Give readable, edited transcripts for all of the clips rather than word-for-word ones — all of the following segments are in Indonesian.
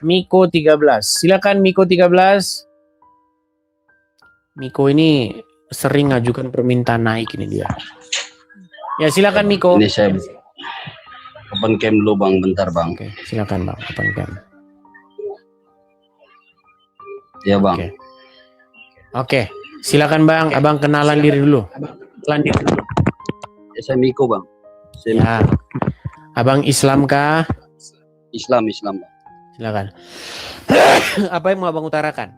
Miko 13. Silakan Miko 13. Miko ini sering ngajukan permintaan naik ini dia. Ya silakan Miko. Ini saya open cam dulu Bang, bentar Bang. Oke, silakan Bang, open cam. Ya Bang. Oke, silakan Bang, Abang kenalan diri dulu. Ya, saya Miko Bang. Ya. Abang Islam kah? Islam Bang. Silakan. Apa yang mau Abang utarakan?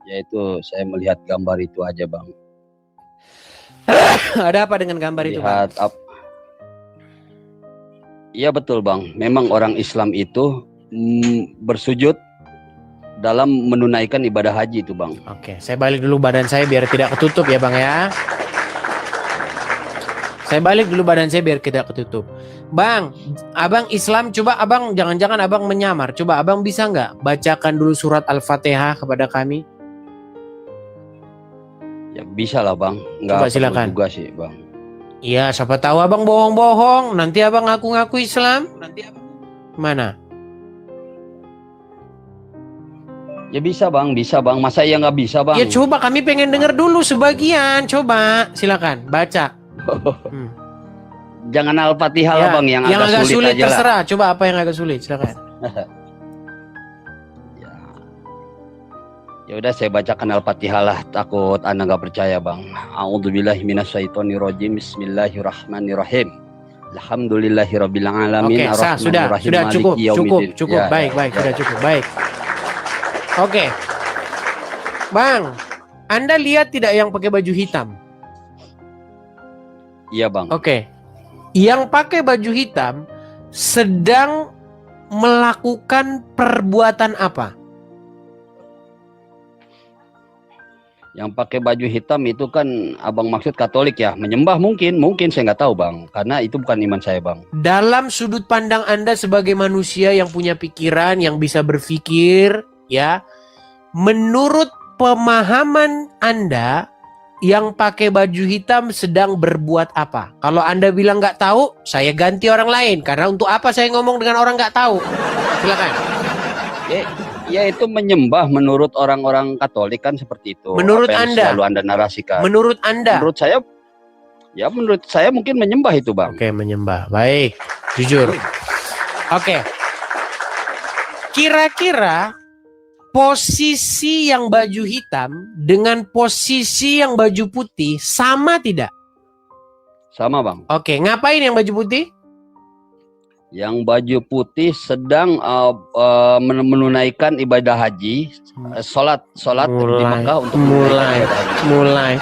Yaitu saya melihat gambar itu aja Bang. Ada apa dengan gambar itu Bang? Iya betul Bang. Memang orang Islam itu bersujud dalam menunaikan ibadah haji itu Bang. Oke, saya balik dulu badan saya biar tidak ketutup ya Bang ya. Saya balik dulu badan saya biar tidak ketutup. Bang, Abang Islam, coba Abang jangan-jangan Abang menyamar. Coba Abang bisa nggak bacakan dulu surat Al-Fatihah kepada kami? Ya bisa lah Bang. Coba silakan. Juga sih Bang. Iya, siapa tahu Abang bohong-bohong. Nanti Abang ngaku-ngaku Islam. Mana? Ya bisa Bang. Masa ya nggak bisa Bang? Ya coba kami pengen dengar dulu sebagian. Coba, silakan baca. Jangan Al-Fatihah lah Bang, yang agak sulit aja terserah. lah. Coba apa yang agak sulit, silakan. Ya udah saya bacakan Al-Fatihah lah, takut Anda nggak percaya Bang. A'udzubillahi minasyaitonirrajim. Bismillahirrahmanirrahim. Alhamdulillahirabbil alamin. Oke, sudah cukup. Ya. Baik, sudah cukup. Baik. Oke. Bang, Anda lihat tidak yang pakai baju hitam? Iya Bang. Oke. Yang pakai baju hitam sedang melakukan perbuatan apa? Yang pakai baju hitam itu kan Abang maksud Katolik ya? Menyembah mungkin saya nggak tahu Bang, karena itu bukan iman saya Bang. Dalam sudut pandang Anda sebagai manusia yang punya pikiran, yang bisa berpikir, ya, menurut pemahaman Anda, yang pakai baju hitam sedang berbuat apa? Kalau Anda bilang nggak tahu, saya ganti orang lain. Karena untuk apa saya ngomong dengan orang nggak tahu? Silakan. Ya itu menyembah menurut orang-orang Katolik kan seperti itu. Menurut apa yang Anda? selalu Anda narasikan. Menurut Anda? Menurut saya mungkin menyembah itu Bang. Oke, menyembah. Baik, jujur. Oke. Kira-kira posisi yang baju hitam dengan posisi yang baju putih sama tidak? Sama Bang. Oke, ngapain yang baju putih? Yang baju putih sedang menunaikan ibadah haji, sholat di Mekah untuk mulai.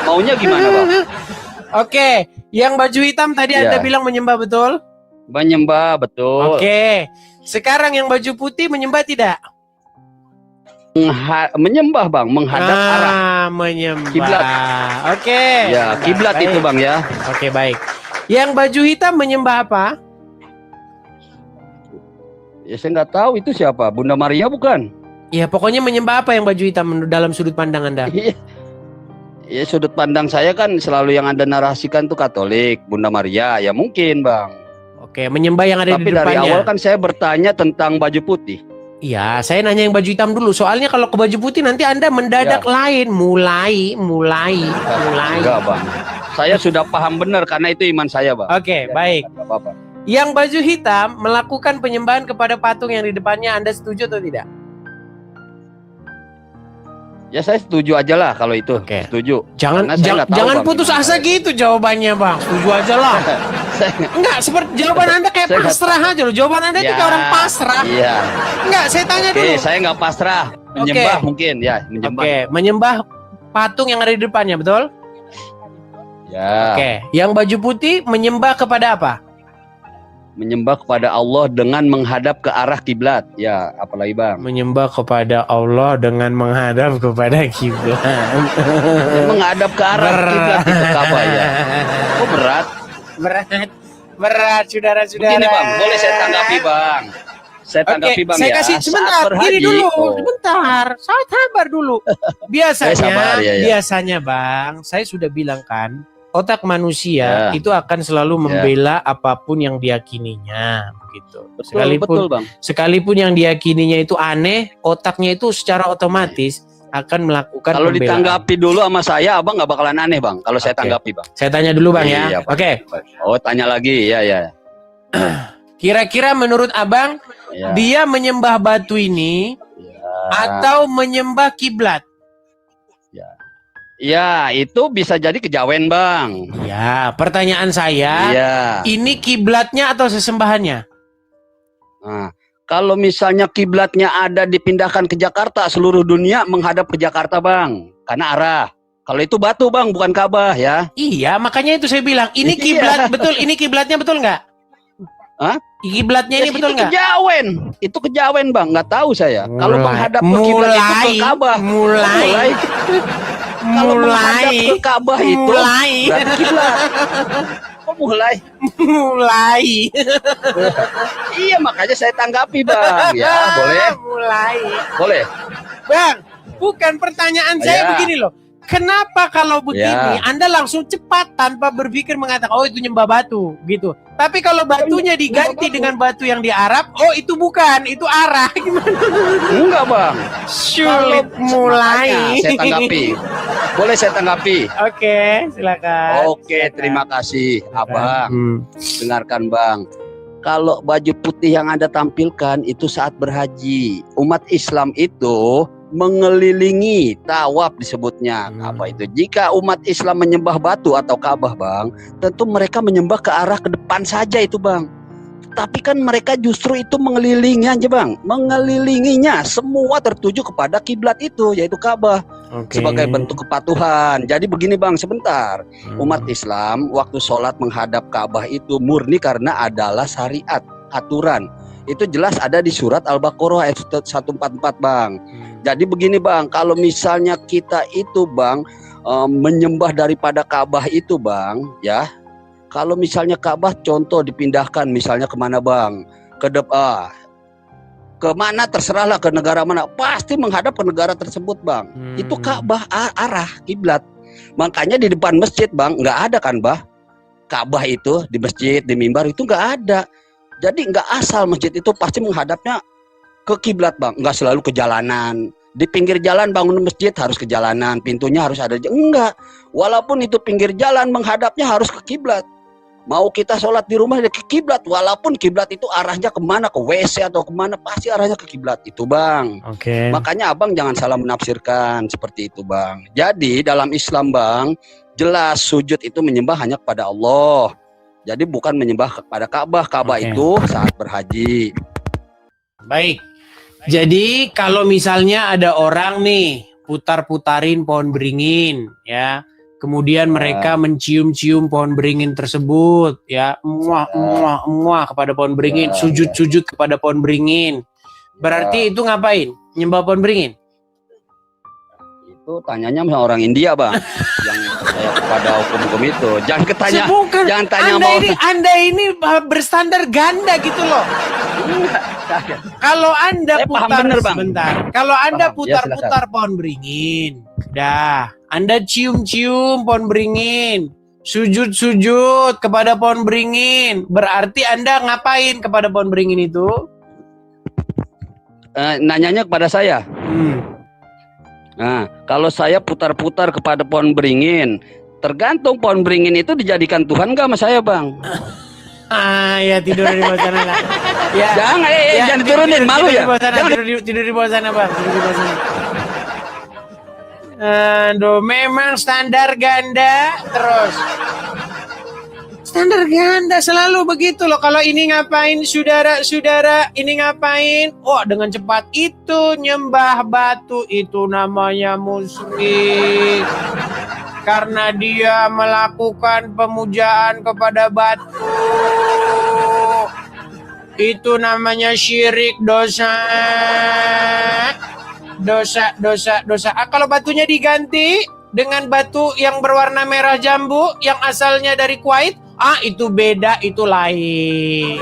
Maunya gimana Bang? Oke, yang baju hitam tadi Anda bilang menyembah betul? Menyembah betul. Oke, sekarang yang baju putih menyembah tidak? Menyembah Bang, menghadap arah menyembah. Kiblat. Oke. Ya, kiblat itu Bang ya. Oke, baik. Yang baju hitam menyembah apa? Ya saya nggak tahu itu siapa, Bunda Maria bukan? Ya, pokoknya menyembah apa yang baju hitam dalam sudut pandang Anda? Ya sudut pandang saya kan selalu yang Anda narasikan tuh Katolik, Bunda Maria, ya mungkin Bang. Oke, menyembah yang ada di depannya. Tapi dari awal kan saya bertanya tentang baju putih. Iya, saya nanya yang baju hitam dulu. Soalnya kalau ke baju putih nanti Anda mendadak lain. Mulai. Enggak, Bang. Saya sudah paham benar karena itu iman saya, Bang. Oke, baik. Enggak apa-apa. Yang baju hitam melakukan penyembahan kepada patung yang di depannya, Anda setuju atau tidak? Ya saya setuju aja lah kalau itu. Oke. Setuju. Jangan putus asa gitu jawabannya, Bang. Setuju aja lah. Enggak, seperti jawaban Anda kayak pasrah aja loh. Jawaban Anda itu kayak orang pasrah. Iya. Enggak, saya tanya dulu. Oke, saya nggak pasrah. Menyembah mungkin ya, menyembah. Oke, menyembah patung yang ada di depannya, betul? Ya. Oke, yang baju putih menyembah kepada apa? Menyembah kepada Allah dengan menghadap ke arah kiblat. Ya, apalagi Bang? Menyembah kepada Allah dengan menghadap kepada kiblat. Menghadap ke arah kiblat itu apa ya? Oh, berat. Berat, saudara-saudara. Begini Bang, boleh saya tanggapi Bang? Saya tanggapi Bang saya ya. kasih sebentar, gini dulu, sebentar. Saya sabar dulu. Biasanya, biasanya Bang, saya sudah bilang kan, otak manusia Ya. itu akan selalu membela apapun yang diyakininya, begitu. Betul, Bang. Sekalipun yang diyakininya itu aneh, otaknya itu secara otomatis akan melakukan Kalau pembelaan. ditanggapi dulu sama saya, Abang nggak bakalan aneh, Bang. Kalau saya Oke. tanggapi, Bang. Saya tanya dulu, Bang, ya. Iya, Bang. Oke. Oh, tanya lagi, ya. Kira-kira menurut Abang, Ya. dia menyembah batu ini atau menyembah kiblat? Ya, itu bisa jadi kejawen, Bang. Ya, pertanyaan saya, Iya. ini kiblatnya atau sesembahannya? Nah, kalau misalnya kiblatnya ada dipindahkan ke Jakarta, seluruh dunia menghadap ke Jakarta, Bang. Karena arah. Kalau itu batu, Bang, bukan Ka'bah, ya. Iya, makanya itu saya bilang, ini Iya. kiblat betul, ini kiblatnya betul nggak? Hah? Kiblatnya ini betul itu nggak? kejawen. Itu kejawen, Bang. Nggak tahu saya. Kalau menghadap ke kiblat itu ke Ka'bah. Mulai. Kalau menghadap ke Ka'bah itu berarti kiblat. Kok mulai? Iya, makanya saya tanggapi, Bang. Ya, boleh. Boleh. Bang, bukan pertanyaan saya Ya. begini loh. Kenapa kalau begini Ya. Anda langsung cepat tanpa berpikir mengatakan oh itu nyembah batu gitu. Tapi kalau batunya diganti dengan batu yang di Arab, oh itu bukan, itu arah. Gimana? Enggak, Bang. Sulit mulai. Makanya saya tanggapi. Boleh saya tanggapi? Oke, silakan. Oke, terima kasih, Abang. Hmm. Dengarkan, Bang. Kalau baju putih yang Anda tampilkan itu saat berhaji. Umat Islam itu mengelilingi tawaf disebutnya. Apa itu? Jika umat Islam menyembah batu atau Ka'bah, Bang, tentu mereka menyembah ke arah ke depan saja itu, Bang. Tapi kan mereka justru itu mengelilingi aja, Bang. Mengelilinginya semua tertuju kepada kiblat itu, yaitu Ka'bah. Oke. Sebagai bentuk kepatuhan. Jadi begini, Bang, sebentar. Umat Islam waktu sholat menghadap Ka'bah itu murni karena adalah syariat, aturan. Itu jelas ada di surat Al-Baqarah ayat 144, Bang. Jadi begini, Bang, kalau misalnya kita itu, Bang, menyembah daripada Ka'bah itu, Bang, ya. Kalau misalnya Ka'bah contoh dipindahkan misalnya kemana, Bang? Kemana terserahlah, ke negara mana, pasti menghadap ke negara tersebut, Bang. Itu Ka'bah arah kiblat. Makanya di depan masjid, Bang, nggak ada kan, Bah? Ka'bah itu di masjid, di mimbar itu nggak ada. Jadi nggak asal masjid itu pasti menghadapnya ke kiblat, Bang. Nggak selalu ke jalanan. Di pinggir jalan bangun masjid harus ke jalanan, pintunya harus ada. Enggak. Walaupun itu pinggir jalan menghadapnya harus ke kiblat. Mau kita sholat di rumah ke kiblat, walaupun kiblat itu arahnya kemana, ke WC atau kemana, pasti arahnya ke kiblat itu, Bang. Oke. Makanya Abang jangan salah menafsirkan seperti itu, Bang. Jadi dalam Islam, Bang, jelas sujud itu menyembah hanya kepada Allah. Jadi bukan menyembah kepada Ka'bah. Ka'bah itu saat berhaji. Baik. Jadi kalau misalnya ada orang nih putar-putarin pohon beringin, ya. Kemudian mereka mencium-cium pohon beringin tersebut, ya, muah kepada pohon beringin, sujud-sujud kepada pohon beringin. Berarti itu ngapain? Nyembah pohon beringin? Itu tanyanya sama orang India, Bang, yang percaya kepada hukum-hukum itu. Jangan jangan tanya Anda ini berstandar ganda gitu loh. Kalau Anda kalau Anda putar-putar pohon beringin, dah, Anda cium-cium pohon beringin, sujud-sujud kepada pohon beringin, berarti Anda ngapain kepada pohon beringin itu? Nanyanya kepada saya. Nah, kalau saya putar-putar kepada pohon beringin, tergantung pohon beringin itu dijadikan Tuhan nggak sama saya, Bang? Ya tidur di bawah sana lah. Ya, jangan diturunin, malu ya. Tidur di bawah sana, Bang. Tidur di bawah sana. Aduh, memang standar ganda terus. Standar ganda selalu begitu loh. Kalau ini ngapain, saudara-saudara, ini ngapain? Oh, dengan cepat itu nyembah batu, itu namanya musyrik. Karena dia melakukan pemujaan kepada batu. Itu namanya syirik, dosa. Kalau batunya diganti dengan batu yang berwarna merah jambu yang asalnya dari Kuwait, itu beda, itu lain.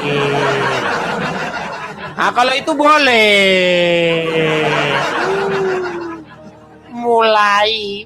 Kalau itu boleh. Mulai.